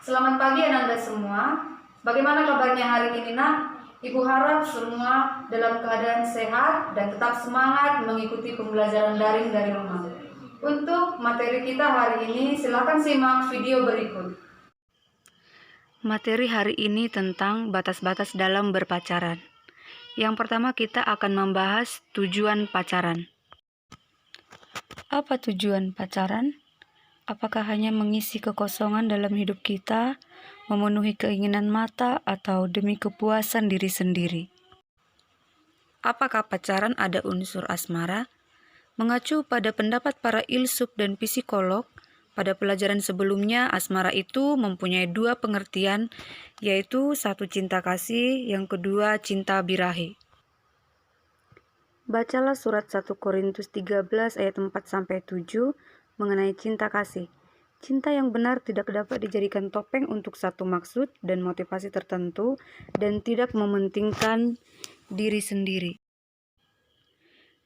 Selamat pagi Ananda semua. Bagaimana kabarnya hari ini nak? Ibu harap semua dalam keadaan sehat dan tetap semangat mengikuti pembelajaran daring dari rumah. Untuk materi kita hari ini, silakan simak video berikut. Materi hari ini tentang batas-batas dalam berpacaran. Yang pertama kita akan membahas tujuan pacaran. Apa tujuan pacaran? Apakah hanya mengisi kekosongan dalam hidup kita, memenuhi keinginan mata, atau demi kepuasan diri sendiri? Apakah pacaran ada unsur asmara? Mengacu pada pendapat para ilsuf dan psikolog, pada pelajaran sebelumnya asmara itu mempunyai dua pengertian, yaitu satu cinta kasih, yang kedua cinta birahi. Bacalah surat 1 Korintus 13 ayat 4-7 mengenai cinta kasih. Cinta yang benar tidak dapat dijadikan topeng untuk satu maksud dan motivasi tertentu dan tidak mementingkan diri sendiri.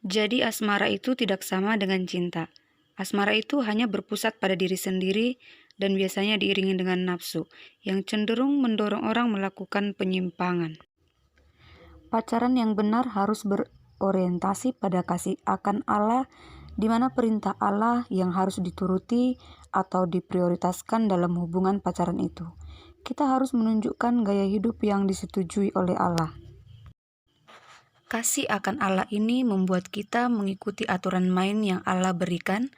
Jadi asmara itu tidak sama dengan cinta. Asmara itu hanya berpusat pada diri sendiri dan biasanya diiringi dengan nafsu yang cenderung mendorong orang melakukan penyimpangan. Pacaran yang benar harus berorientasi pada kasih akan Allah, di mana perintah Allah yang harus dituruti atau diprioritaskan dalam hubungan pacaran itu. Kita harus menunjukkan gaya hidup yang disetujui oleh Allah. Kasih akan Allah ini membuat kita mengikuti aturan main yang Allah berikan.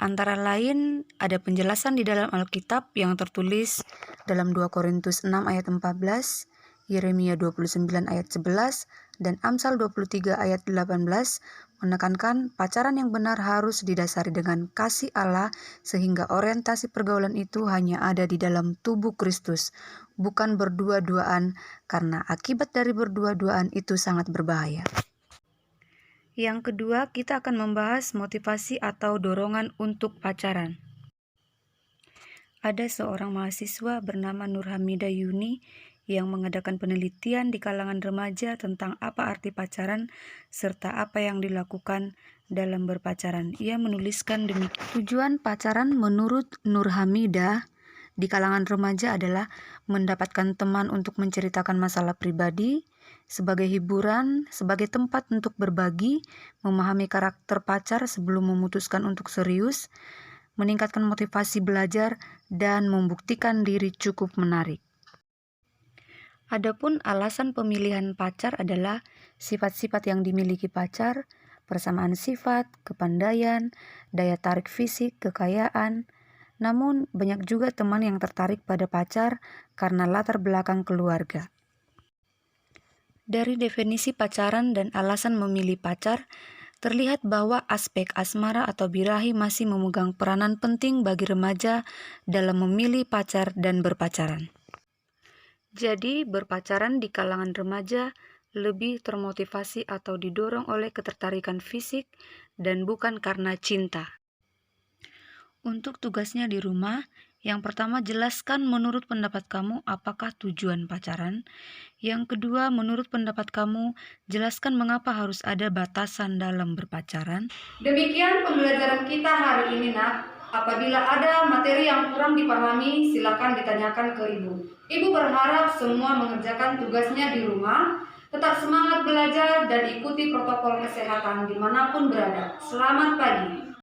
Antara lain ada penjelasan di dalam Alkitab yang tertulis dalam 2 Korintus 6 ayat 14, Yeremia 29 ayat 11, dan Amsal 23 ayat 18 menekankan pacaran yang benar harus didasari dengan kasih Allah sehingga orientasi pergaulan itu hanya ada di dalam tubuh Kristus, bukan berdua-duaan, karena akibat dari berdua-duaan itu sangat berbahaya. Yang kedua, kita akan membahas motivasi atau dorongan untuk pacaran. Ada seorang mahasiswa bernama Nurhamida Yuni yang mengadakan penelitian di kalangan remaja tentang apa arti pacaran serta apa yang dilakukan dalam berpacaran. Ia menuliskan demikian. Tujuan pacaran menurut Nurhamida di kalangan remaja adalah mendapatkan teman untuk menceritakan masalah pribadi, sebagai hiburan, sebagai tempat untuk berbagi, memahami karakter pacar sebelum memutuskan untuk serius, meningkatkan motivasi belajar, dan membuktikan diri cukup menarik. Adapun alasan pemilihan pacar adalah sifat-sifat yang dimiliki pacar, persamaan sifat, kepandaian, daya tarik fisik, kekayaan. Namun banyak juga teman yang tertarik pada pacar karena latar belakang keluarga. Dari definisi pacaran dan alasan memilih pacar, terlihat bahwa aspek asmara atau birahi masih memegang peranan penting bagi remaja dalam memilih pacar dan berpacaran. Jadi, berpacaran di kalangan remaja lebih termotivasi atau didorong oleh ketertarikan fisik dan bukan karena cinta. Untuk tugasnya di rumah, yang pertama jelaskan menurut pendapat kamu apakah tujuan pacaran. Yang kedua, menurut pendapat kamu, jelaskan mengapa harus ada batasan dalam berpacaran. Demikian pembelajaran kita hari ini nak. Apabila ada materi yang kurang dipahami, silakan ditanyakan ke ibu. Ibu berharap semua mengerjakan tugasnya di rumah, tetap semangat belajar dan ikuti protokol kesehatan dimanapun berada. Selamat pagi.